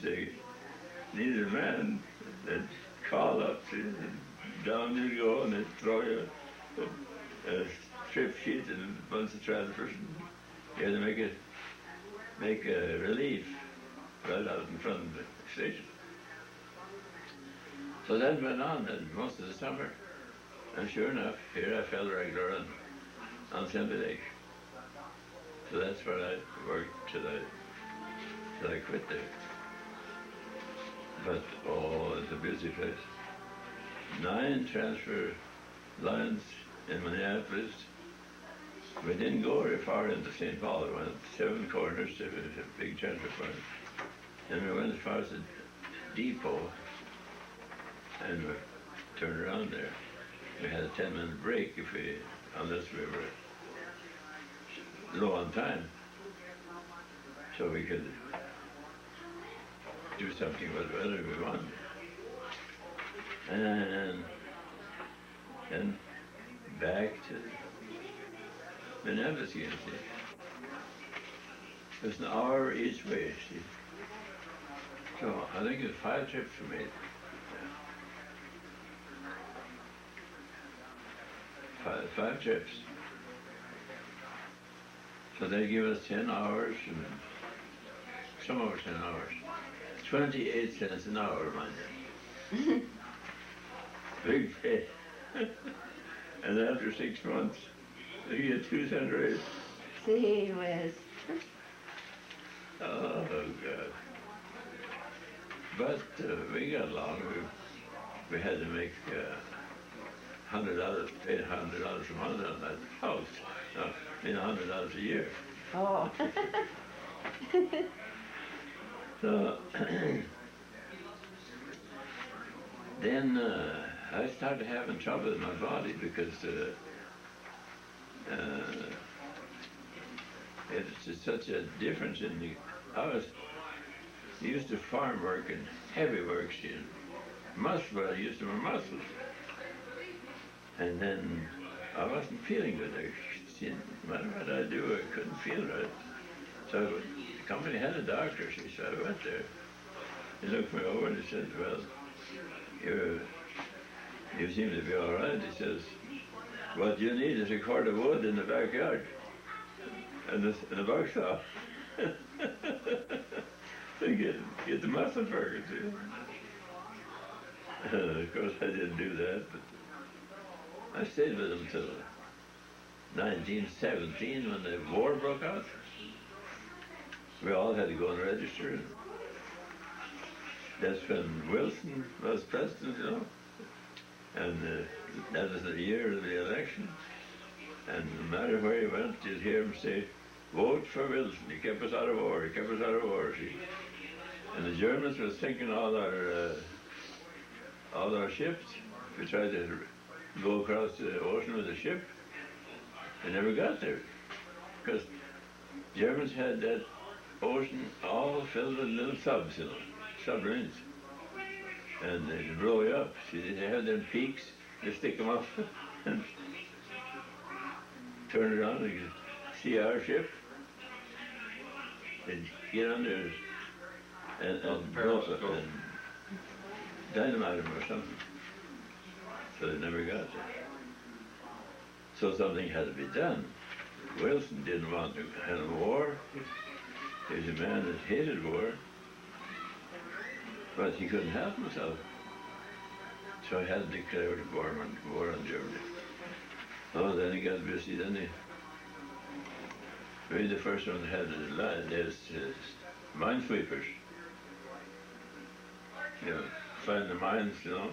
they needed a man, they'd call up, see, and down you go, and they'd throw you a strip sheet and a bunch of transfers. And you had to make a relief right out in front of the station. So that went on then most of the summer. And sure enough, here I fell regular on Tempe Lake. So that's where I worked till I quit there. But, oh, it's a busy place. 9 transfer lines in Minneapolis. We didn't go very far into St. Paul. We went 7 corners to a big transfer point. And we went as far as the depot and we turned around there. We had a 10-minute break unless we were low on time, so we could do something with whatever we wanted. And then back to Minneapolis again, see. It was an hour each way, see. So I think it was 5 trips we made. Five trips. So they give us 10 hours, and some over 10 hours. 28 cents an hour, mind you. Big pay. And after 6 months, they get a 2-cent raise. Sí, pues. Oh, God. But we got along. We had to make $100, paid $100 a month on that house. $100 a year. Oh. So then I started having trouble with my body because it's such a difference in I was used to farm work and heavy work, muscle, I used to my muscles. And then I wasn't feeling good. No matter what I do, I couldn't feel right. So the company had a doctor, so I went there. He looked me over and he said, well, you seem to be all right. He says, what you need is a cord of wood in the backyard and a buck saw. To get the muscle burger, see. Of course, I didn't do that, but I stayed with him till 1917 when the war broke out. We all had to go and register. That's when Wilson was president, And that was the year of the election. And no matter where he went, you'd hear him say, vote for Wilson. He kept us out of war. He kept us out of war, see. And the Germans were sinking all our ships. We tried to go across the ocean with a ship. They never got there. Because Germans had that ocean all filled with little submarines. And they'd blow you up. See, they had them peaks, they stick them up and turn it on, and you could see our ship. They'd get under and blow up and dynamite them or something. So they never got there. So something had to be done. Wilson didn't want to have a war. He was a man that hated war. But he couldn't help himself. So he had to declare war on Germany. Oh, then he got busy. Then he the first one that had his minesweepers. Find the mines, the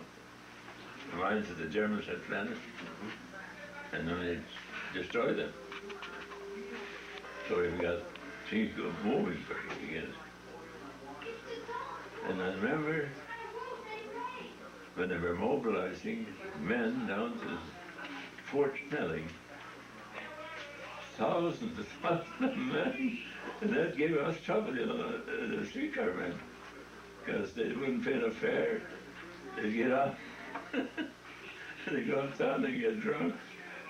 mines that the Germans had planted. And then they destroyed them. So we got things moving again. And I remember when they were mobilizing men down to Fort Snelling, thousands of men, and that gave us trouble, the streetcar men, because they wouldn't pay the fare. They'd get off, they'd go uptown, they'd get drunk,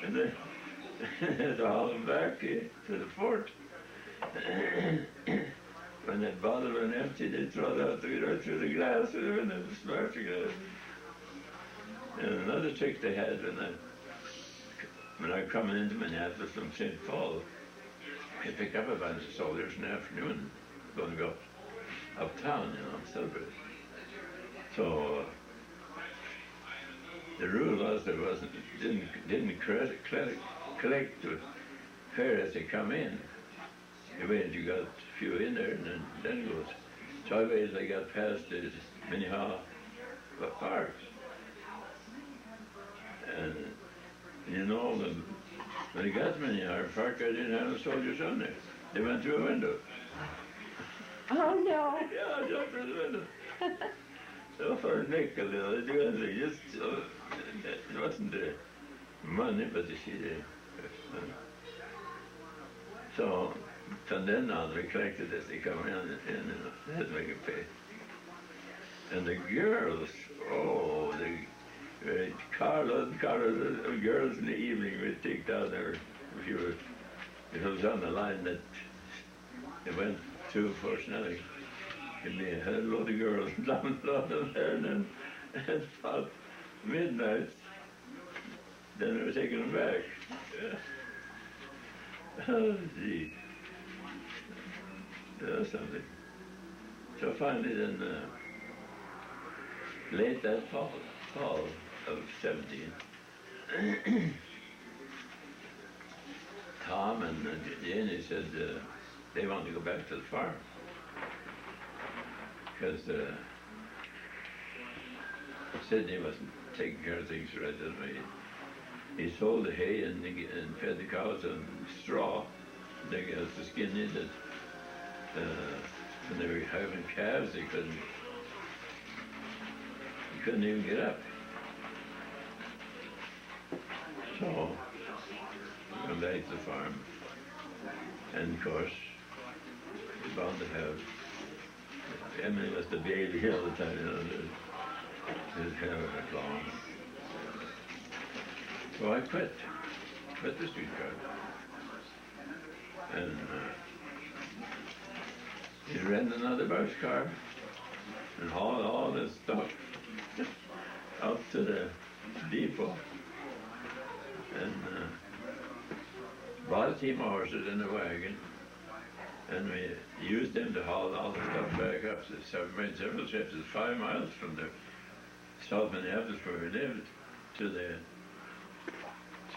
and they had to haul them back to the fort. when that bottle went empty, they throw it out right through the glass of the window, the smashed the glass. And another trick they had when I coming into Minneapolis from St. Paul, I pick up a bunch of soldiers in the afternoon, going to go uptown, celebrate. So the rule was there didn't collect the fare as they come in. You waited, you got a few in there, and then it goes. So I waited, I got past the Minnehaha Park. And when I got to Minnehaha Park, I didn't have the soldiers on there. They went through a window. Oh no. Yeah, I jumped through the window. So for a nickel, they do anything. Just, it wasn't the money, but you see so from then on, we collected as they come in and had to make a pay. And the girls, the carloads of girls in the evening we'd take down there. If it was on the line that it went to, fortunately, it'd be a load of girls down there, and then at about midnight, then they were taking them back. Oh, gee. That's something. So finally then, late that fall of 17, Tom and Jenny said they wanted to go back to the farm. Because Sidney wasn't taking care of things right that way. He sold the hay and fed the cows on straw. They got the skin in it. When they were having calves, they couldn't even get up. So, we went back to the farm. And of course, we bound to have, Emily was the baby all the time, his hair was long. So I quit the streetcar. And he rented another boxcar and hauled all this stuff up to the depot. And brought a team of horses in the wagon, and we used them to haul all the stuff back up. So we made several trips. It's 5 miles from the South Minneapolis where we lived to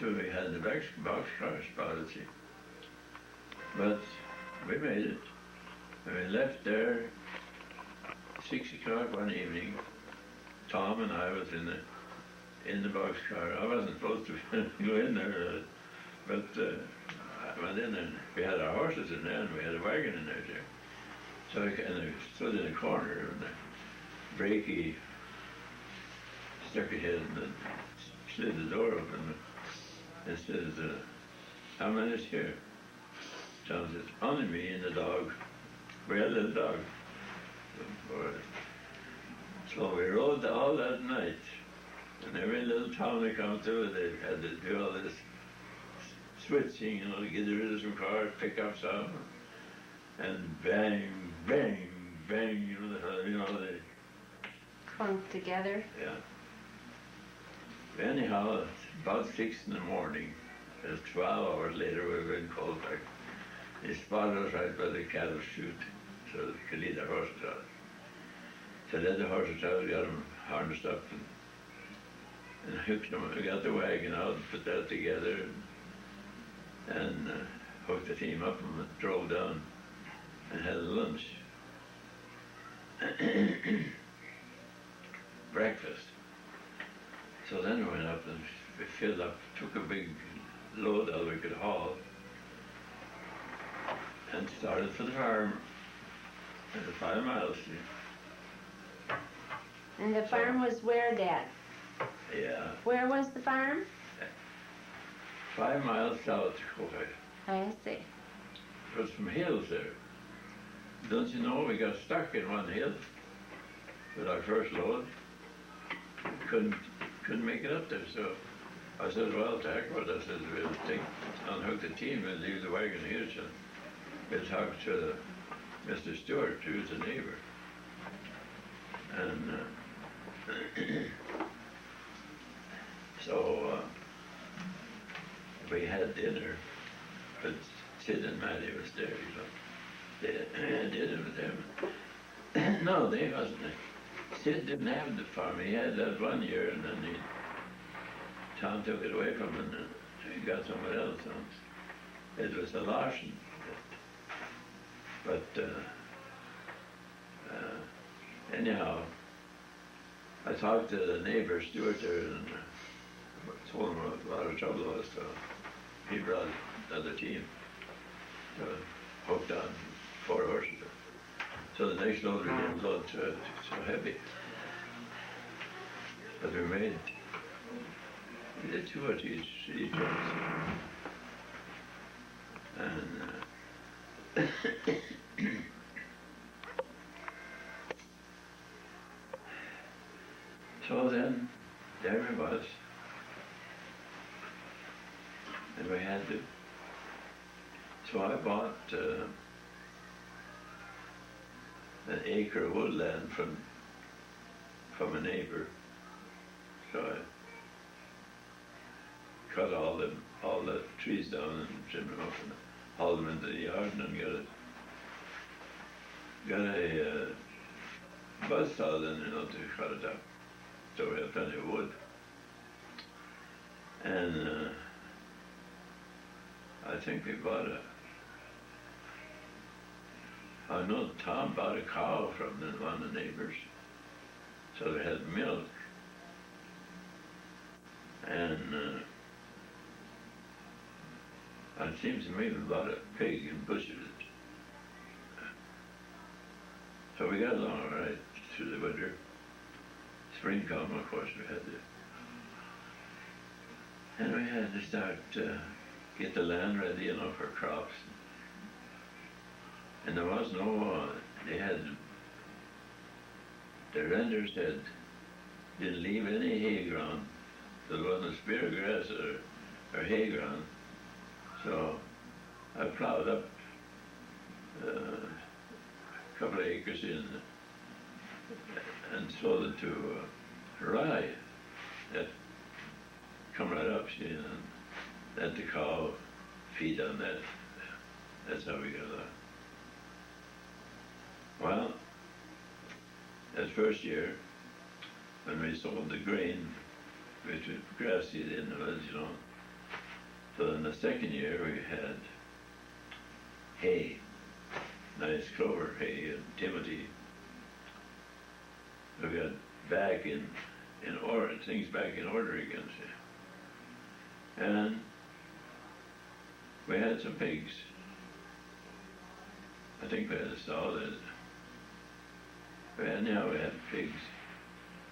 we had the boxcar spotted, see. But we made it. And we left there 6 o'clock one evening. Tom and I was in the boxcar. I wasn't supposed to go in there, but I went in and we had our horses in there and we had a wagon in there too. So I stood in a corner and the brakey stuck ahead and slid the door open and says, how many's here? Tom says, only me and the dog. We had a little dog. So we rode all that night. And every little town they come to, they had to do all this switching, to get rid of some cars, pick up some, and bang, bang, bang, they Clunked together. Yeah. Anyhow, about 6 in the morning, it was 12 hours later, we were in Colfax. They spotted us right by the cattle chute, so they could lead their horses out. So led the horses out, got them harnessed up, and hooked them. We got the wagon out and put that together, and hooked the team up and drove down and had lunch. Breakfast. So then we went up and we filled up, took a big load out we could haul, and started for the farm. And 5 miles. And the farm was where, Dad? Yeah. Where was the farm? 5 miles south of Colfax. I see. It was from hills there. Don't you know, we got stuck in one hill with our first load. Couldn't make it up there, so I said, well, to heck with it. I said, we'll unhook the team and leave the wagon here, so we'll talk to Mr. Stewart, who was a neighbor. And so we had dinner, but Sid and Matty was there, you know. They had dinner with them. No, they wasn't. Sid didn't have the farm. He had that one year, and then Tom took it away from him, and he got someone else. And it was a Larson. But anyhow, I talked to the neighbor, Stewart, there, and told him what a lot of trouble was. So he brought another team, hooked on 4 horses. So the next load we didn't load so heavy. But we did 2 at each horse. And so then, there it was. And we had to. So I bought an acre of woodland from a neighbor. So I cut all the trees down and trimmed them up and hauled them into the yard and then got a buzz saw then, you know, to cut it up. So we had plenty of wood. And I think we bought I know Tom bought a cow from one of the neighbors. So they had milk. And it seems to me we bought a pig and butchered it. So we got along all right through the winter. Spring come, of course, we had to. And we had to start get the land ready, you know, for crops. And there was no, the renters didn't leave any hay ground. There wasn't a spear of grass or hay ground. So I plowed up a couple of acres in and sowed it to rye. That come right up, see, and let the cow feed on that. That's how we got that. Well, that first year, when we sowed the grain, which was grass seed in the village, you know. So in the second year, we had hay, nice clover hay and timothy. We got back in order, things back in order again, see. And we had some pigs. I think we had a sow that. Anyhow, we had pigs.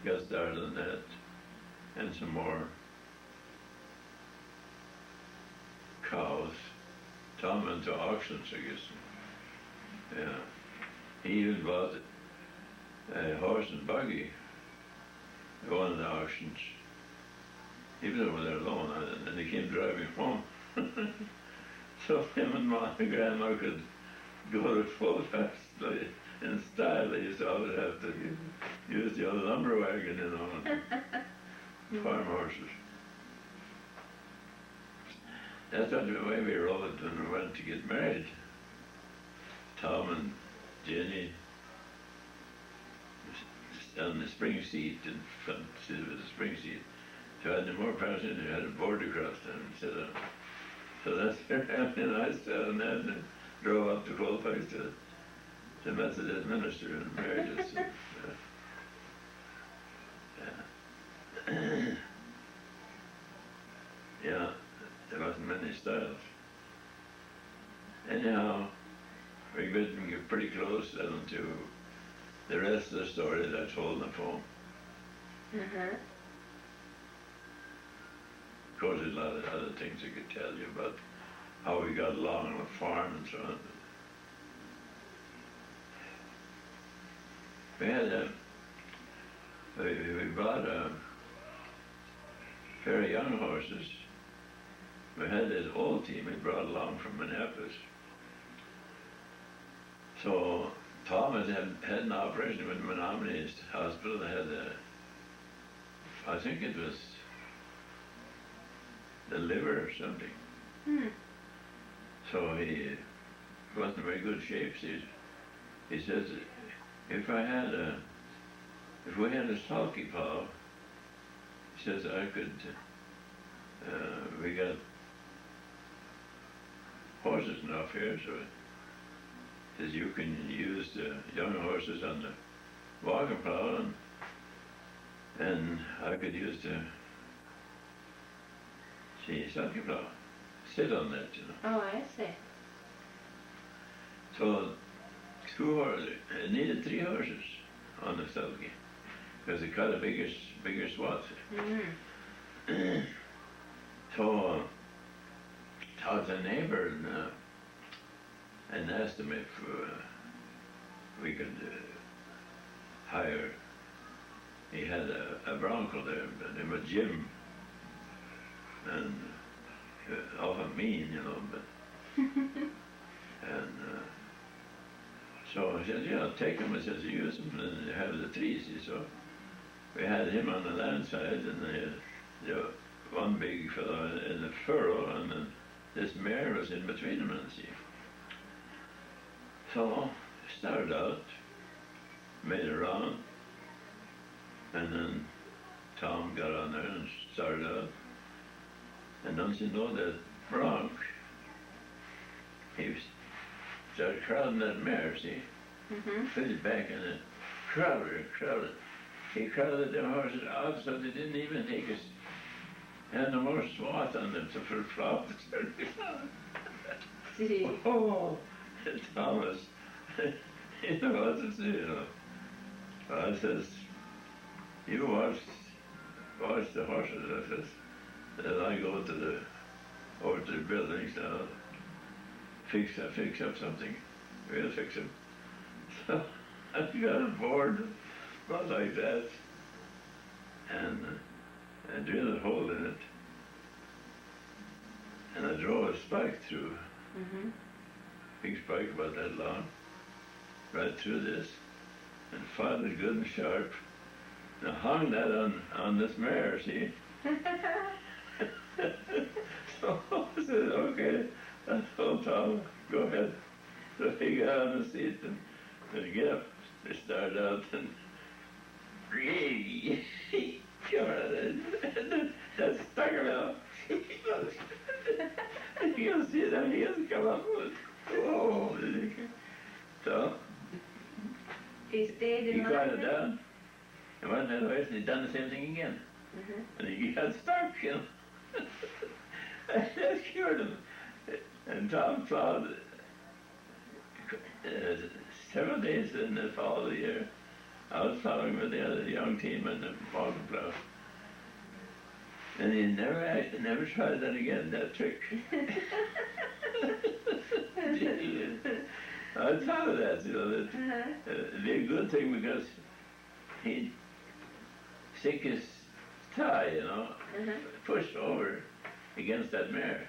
Got started on that, and some more cows. Tom went to auctions, I guess. Yeah. He even bought a horse and buggy at one of the auctions. He was over there alone, and he came driving home. So him and my grandma could go to full fast in style. They used to always have to use the old lumber wagon, you know, and farm horses. That's the way we rode when we went to get married. Tom and Jenny on the spring seat in front, it was a spring seat. So I had no more passengers, I had a board across them instead of. So that's and I sat on that and drove up to Colfax to the Methodist minister and married us. Yeah. Yeah, there wasn't many styles. Anyhow, we get pretty close then to the rest of the story that I told on the phone. Uh-huh. Of course, there's a lot of other things I could tell you about how we got along on the farm and so on. We had we bought a pair of young horses. We had this old team we brought along from Minneapolis. So Thomas had an operation with Menominee Hospital. They had I think it was the liver or something. Hmm. So he wasn't in very good shape. He says, if we had a sulky plow, he says I could. We got horses enough here, so he says you can use the young horses on the wagon plow, and I could use the sulky plow. Sit on that, you know. Oh, I see. So 2 horses. It needed 3 horses on the sulky because it cut a bigger swath. Mm-hmm. So talked to a neighbor and asked him if we could hire. He had a bronco there, but it was Jim, and awful mean, you know. But and so I said, yeah, take him. I said, use him and have the trees. So we had him on the land side, and they had one big fellow in the furrow, and then this mare was in between them, and see. So started out, made a round, and then Tom got on there and started out. And don't you know that bronc, he started crowding that mare, see? Mm-hmm. Put it back in it, crowded. He crowded them horses out so they didn't even take his had no more swath on them to flip flop. See. Oh, Thomas, you know what to do, you know. I says, you watch the horses, I says. Then I go over to the buildings now, fix up something. We'll fix them. So I got a board, about like that, and I drilled a hole in it, and I drove a spike through, Mm-hmm. big spike about that long, right through this, and filed it good and sharp, and I hung that on this mare, see? So I said, okay, I told Tom, go ahead. So he got on the seat and get up. They started out and that stuck him out. You'll see that he hasn't come up with. Oh, so He stayed in he got it line. down and went that way, and he done the same thing again. Mm-hmm. And he got stuck, you know. That cured him. And Tom plowed several days in the fall of the year. I was plowing with the other young team in the wagon plow. And he never tried that again, that trick. I thought of that, you know, that it'd be a good thing because he'd stick his thigh, you know, push over against that mare,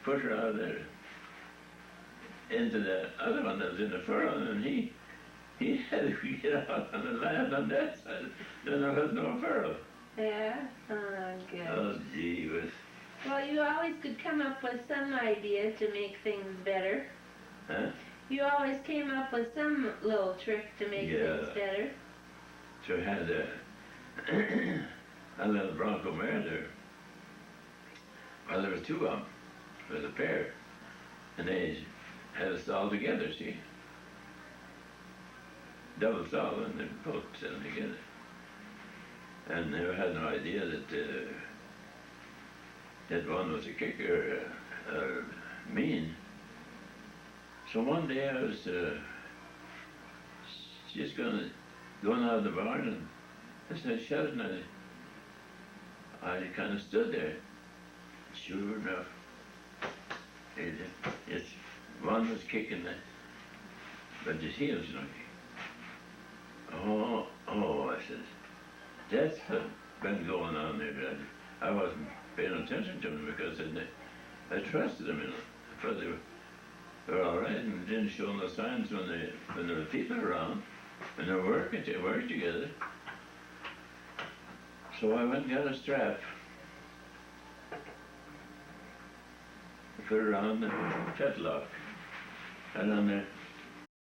push her out of there into the other one that was in the furrow, and he had to get out on the land on that side. Then there was no furrow. Yeah? Oh, good. Oh, gee whiz. Well, you always could come up with some idea to make things better. Huh? You always came up with some little trick to make things better. So I had a little bronco mare there. Well, there were 2 of them. There was a pair. And they had us all together, see? Double stall, and they both set them together. And they had no idea that one was a kicker, mean. So one day I was just going out of the barn, and I started shouting, and I kind of stood there. Sure enough, it's one was kicking but his heels, you know. Oh, I said, that's what's been going on there. But I wasn't paying attention to him because I trusted him, you know. they're all right, and they didn't show no signs when there were people around, and they're working to work together. So I went and got a strap, put it around the fetlock, and on the